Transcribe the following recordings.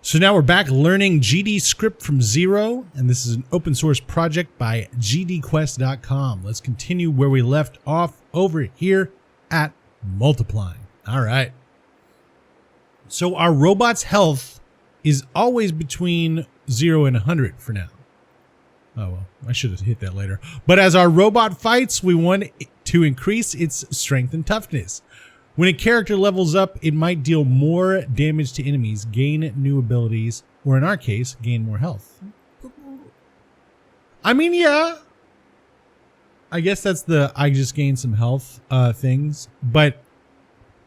So now we're back learning GDScript from zero, and this is an open source project by GDQuest.com. Let's continue where we left off over here at multiplying. All right. So our robot's health is always between 0 and 100 for now. Oh, well, I should have hit that later. But as our robot fights, we want to increase its strength and toughness. When a character levels up, it might deal more damage to enemies, gain new abilities, or in our case, gain more health. I mean, yeah. I guess that's the I just gained some health things. But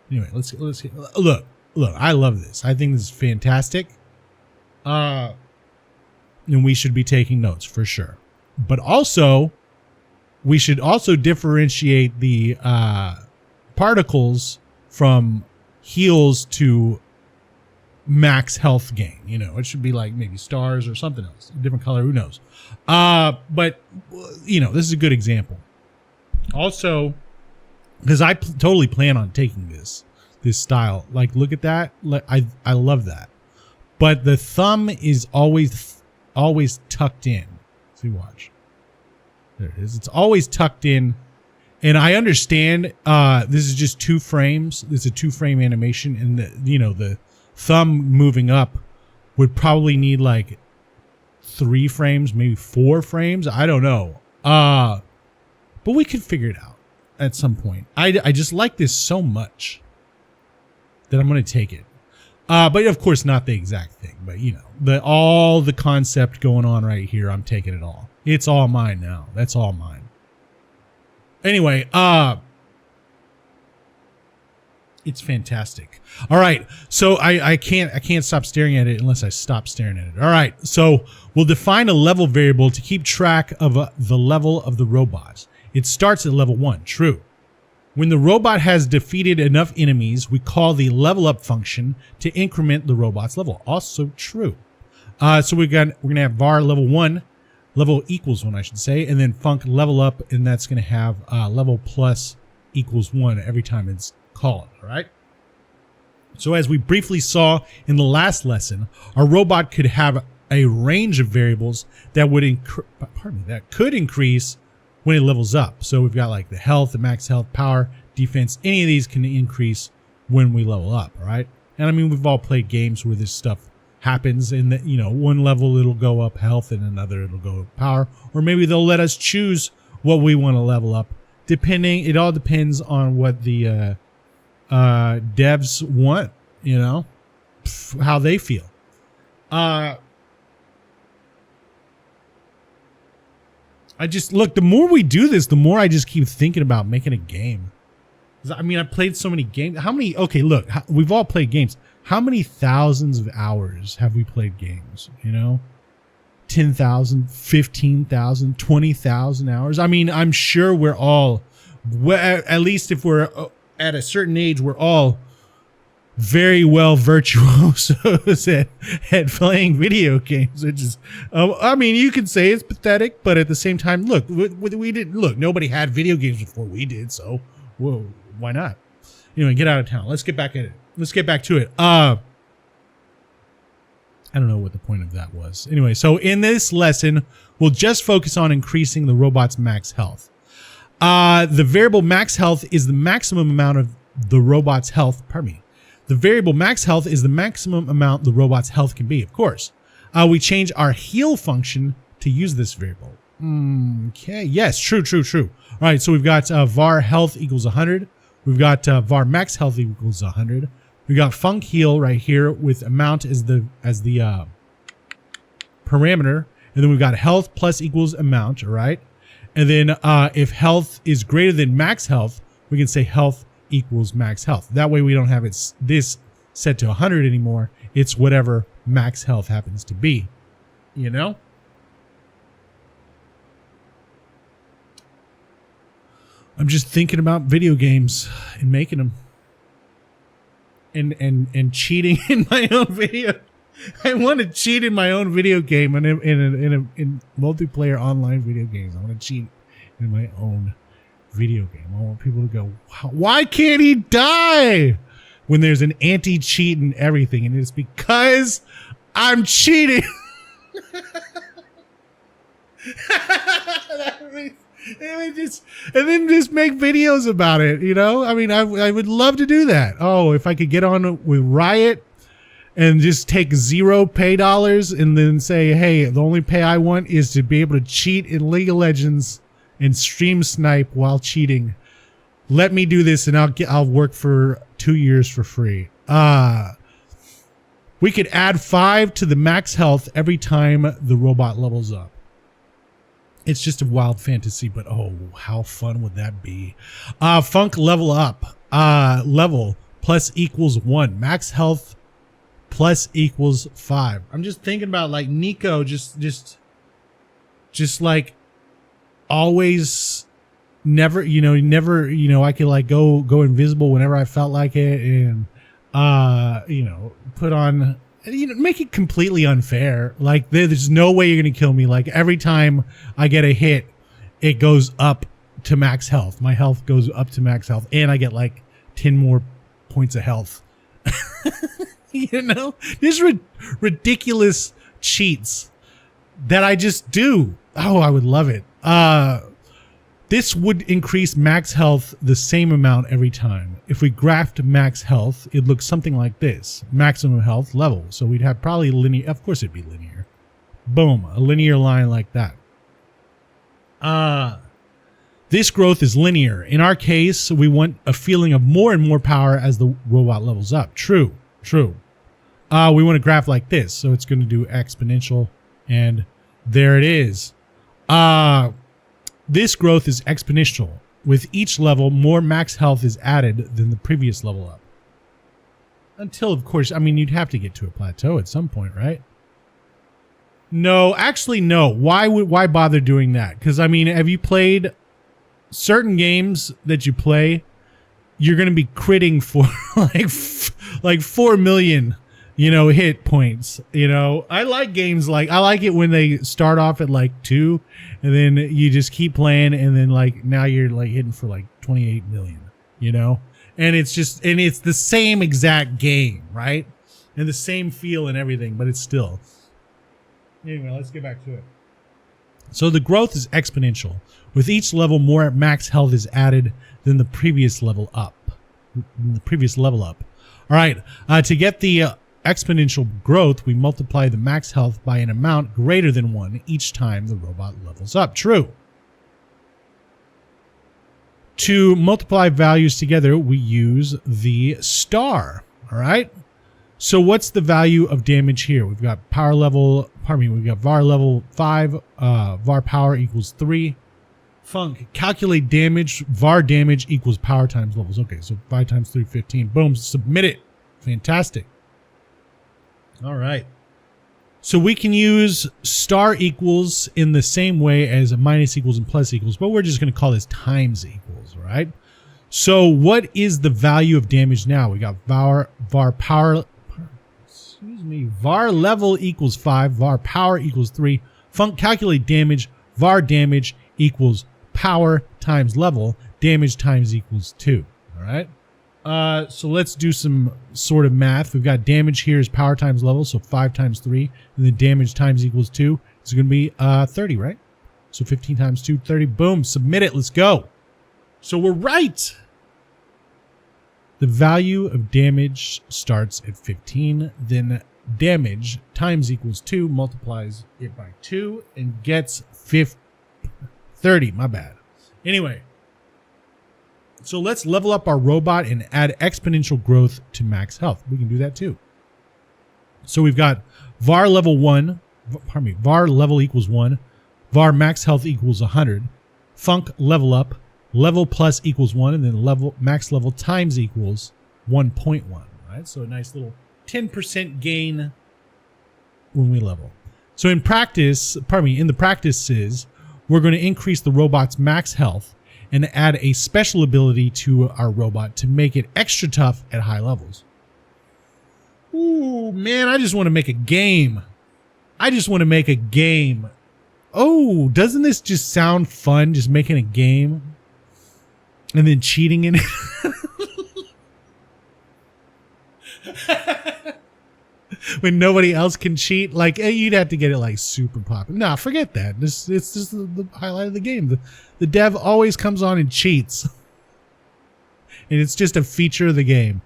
anyway, let's look. I love this. I think this is fantastic. And we should be taking notes for sure. But also, we should also differentiate the particles from heals to max health gain. You know, it should be like maybe stars or something else, a different color, who knows. But you know, this is a good example. Also, because I totally plan on taking this style. Like, look at that. I love that. But the thumb is always tucked in. See, watch. There it is. It's always tucked in. And I understand this is just 2 frames. It's a 2-frame animation, and the thumb moving up would probably need like 3 frames, maybe 4 frames. I don't know. But we could figure it out at some point. I just like this so much that I'm going to take it. But of course, not the exact thing. But you know, all the concept going on right here. I'm taking it all. It's all mine now. That's all mine. Anyway, it's fantastic. All right, so I can't stop staring at it unless I stop staring at it. All right, so we'll define a level variable to keep track of the level of the robot. It starts at level 1. True. When the robot has defeated enough enemies, we call the level up function to increment the robot's level. Also true. So we're gonna have var level 1. Level equals 1, I should say, and then func level up, and that's going to have level plus equals 1 every time it's called. All right. So as we briefly saw in the last lesson, our robot could have a range of variables that would could increase when it levels up. So we've got like the health, the max health, power, defense. Any of these can increase when we level up. All right. And I mean, we've all played games where this stuff happens in that, you know, one level it'll go up health and another it'll go up power, or maybe they'll let us choose what we want to level up. It all depends on what the devs want, you know, how they feel. I just look, the more we do this, the more I just keep thinking about making a game. I mean, I played so many games. Okay, look, we've all played games. How many thousands of hours have we played games? You know, 10,000, 15,000, 20,000 hours. I mean, I'm sure we're all, at least if we're at a certain age, we're all very well virtuosos at playing video games, which is, I mean, you could say it's pathetic, but at the same time, look, nobody had video games before we did, so whoa, why not? Anyway, get out of town. Let's get back at it. Let's get back to it. I don't know what the point of that was. Anyway, so in this lesson, we'll just focus on increasing the robot's max health. The variable max health is the maximum amount of the robot's health. Pardon me. The variable max health is the maximum amount the robot's health can be, of course. We change our heal function to use this variable. Okay. Yes, true. All right, so we've got var health equals 100. We've got var max health equals 100. We got func heal right here with amount as the parameter, and then we've got health plus equals amount, all right? And then if health is greater than max health, we can say health equals max health. That way we don't have this set to 100 anymore. It's whatever max health happens to be, you know? I'm just thinking about video games and making them. And cheating in my own video. I want to cheat in my own video game and in multiplayer online video games. I want to cheat in my own video game. I want people to go, why can't he die? When there's an anti-cheat and everything, and it's because I'm cheating. And then just make videos about it, you know? I mean, I would love to do that. Oh, if I could get on with Riot and just take zero pay dollars and then say, hey, the only pay I want is to be able to cheat in League of Legends and stream snipe while cheating. Let me do this and I'll work for 2 years for free. We could add 5 to the max health every time the robot levels up. It's just a wild fantasy, but oh, how fun would that be? Funk level up. Level plus equals 1. Max health plus equals 5. I'm just thinking about like Nico just like always never, I could like go invisible whenever I felt like it and put on, make it completely unfair. Like there's no way you're going to kill me. Like every time I get a hit, it goes up to max health. My health goes up to max health and I get like 10 more points of health. There's ridiculous cheats that I just do. Oh, I would love it. This would increase max health the same amount every time. If we graphed max health, it looks something like this. Maximum health level. So we'd have probably linear. Of course it'd be linear. Boom. A linear line like that. This growth is linear. In our case, we want a feeling of more and more power as the robot levels up. True. We want to graph like this. So it's going to do exponential. And there it is. This growth is exponential. With each level, more max health is added than the previous level up. Until, of course, I mean, you'd have to get to a plateau at some point, right? No, actually, no. Why bother doing that? Because, I mean, have you played certain games that you play? You're going to be critting for like 4 million, hit points. I like games I like it when they start off at like 2 and then you just keep playing and then like now you're like hitting for like 28 million, and it's the same exact game, right? And the same feel and everything, but it's still. Anyway, let's get back to it. So the growth is exponential. With each level, more max health is added than the previous level up. All right, to get the exponential growth, we multiply the max health by an amount greater than 1 each time the robot levels up. True. To multiply values together, we use the star. All right. So what's the value of damage here? We've got var level 5, var power equals 3. Funk, calculate damage, var damage equals power times levels. Okay, so 5 times 3, 15. Boom, submit it. Fantastic. All right. So we can use star equals in the same way as minus equals and plus equals, but we're just going to call this times equals, all right? So what is the value of damage now? We got var level equals 5, var power equals 3. Funk, calculate damage, var damage equals power times level, damage times equals 2, all right? So let's do some sort of math. We've got damage here is power times level, so 5 times 3, and then damage times equals 2. It's going to be 30, right? So 15 times 2, 30. Boom, submit it. Let's go. So we're right. The value of damage starts at 15, then damage times equals 2, multiplies it by 2, and gets 30. My bad. Anyway. So let's level up our robot and add exponential growth to max health. We can do that too. So we've got var level equals 1, var max health equals 100, funk level up, level plus equals 1, and then max level times equals 1.1, right? So a nice little 10% gain when we level. So in the practices, we're going to increase the robot's max health and add a special ability to our robot to make it extra tough at high levels. Ooh, man, I just want to make a game. Oh, doesn't this just sound fun, just making a game and then cheating in it? when nobody else can cheat. Like you'd have to get it like super popular. Nah, forget that. It's just the highlight of the game. The dev always comes on and cheats. And it's just a feature of the game.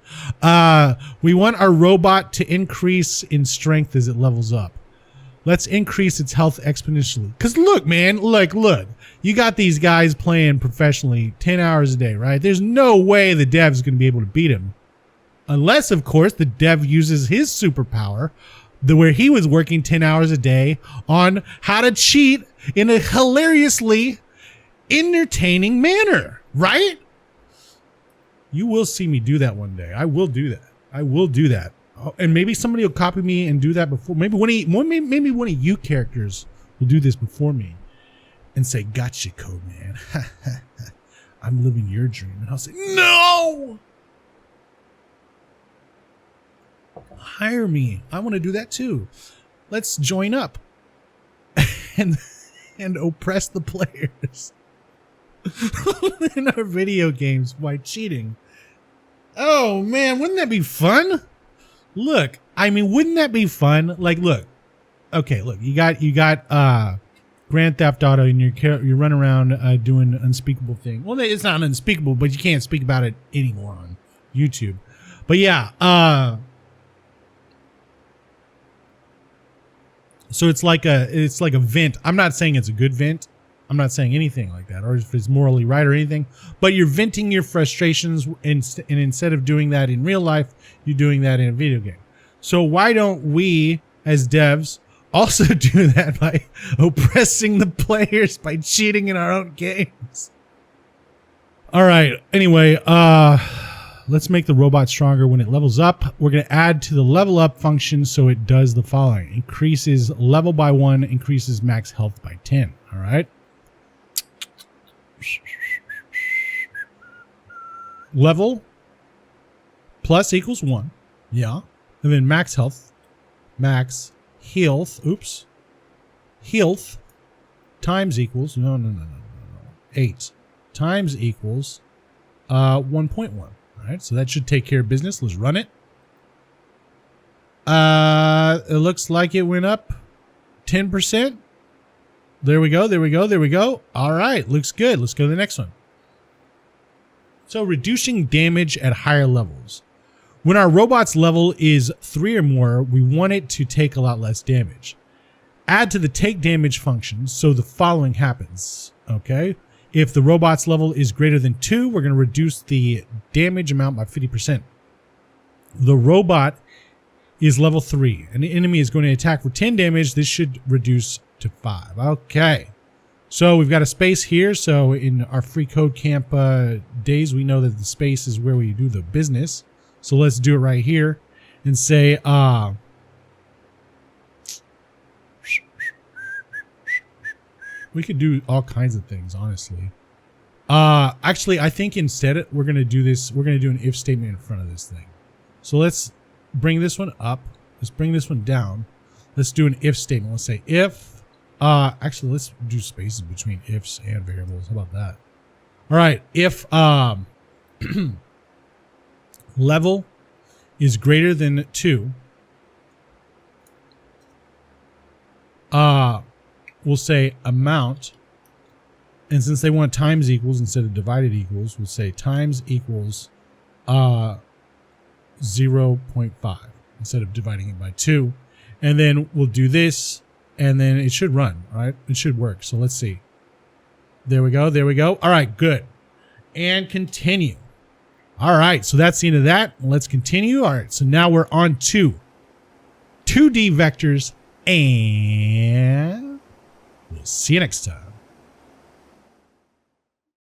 We want our robot to increase in strength as it levels up. Let's increase its health exponentially. Because look, man, look. You got these guys playing professionally 10 hours a day, right? There's no way the dev's going to be able to beat him. Unless, of course, the dev uses his superpower, where he was working 10 hours a day on how to cheat in a hilariously entertaining manner, right? You will see me do that one day. I will do that. I will do that. And maybe somebody will copy me and do that before. Maybe one of you characters will do this before me and say, "Gotcha, Code Man. I'm living your dream." And I'll say, "No! Hire me. I want to do that too. Let's join up and oppress the players in our video games by cheating." Oh man, wouldn't that be fun? Look, I mean, wouldn't that be fun? Like, look, okay, look, you got Grand Theft Auto, and you run around doing unspeakable thing. Well, it's not unspeakable, but you can't speak about it anymore on YouTube. But yeah, so it's like a vent. I'm not saying it's a good vent. I'm not saying anything like that, or if it's morally right or anything, but you're venting your frustrations, and instead of doing that in real life, you're doing that in a video game. So why don't we, as devs, also do that by oppressing the players by cheating in our own games? All right. Anyway, let's make the robot stronger when it levels up. We're going to add to the level up function so it does the following: increases level by 1, increases max health by 10. All right. Level plus equals 1. Yeah. And then max health times equals, no. 8 times equals 1.1. All right. So that should take care of business. Let's run it. It looks like it went up 10%. There we go. All right. Looks good. Let's go to the next one. So reducing damage at higher levels. When our robot's level is 3 or more, we want it to take a lot less damage. Add to the take damage function so the following happens. Okay. If the robot's level is greater than 2, we're going to reduce the damage amount by 50%. The robot is level 3 and the enemy is going to attack for 10 damage. This should reduce to 5. Okay. So we've got a space here. So in our free code camp days, we know that the space is where we do the business. So let's do it right here and say, we could do all kinds of things, honestly. Actually, I think instead we're going to do this. We're going to do an if statement in front of this thing. So let's bring this one up. Let's bring this one down. Let's do an if statement. Let's say if, actually, let's do spaces between ifs and variables. How about that? All right. If, level is greater than 2, we'll say amount, and since they want times equals instead of divided equals, we'll say times equals 0.5 instead of dividing it by 2, and then we'll do this, and then it should run. All right, it should work. So let's see. There we go. All right, good. And continue. All right, so that's the end of that. Let's continue. All right, so now we're on to 2D vectors, and we'll see you next time.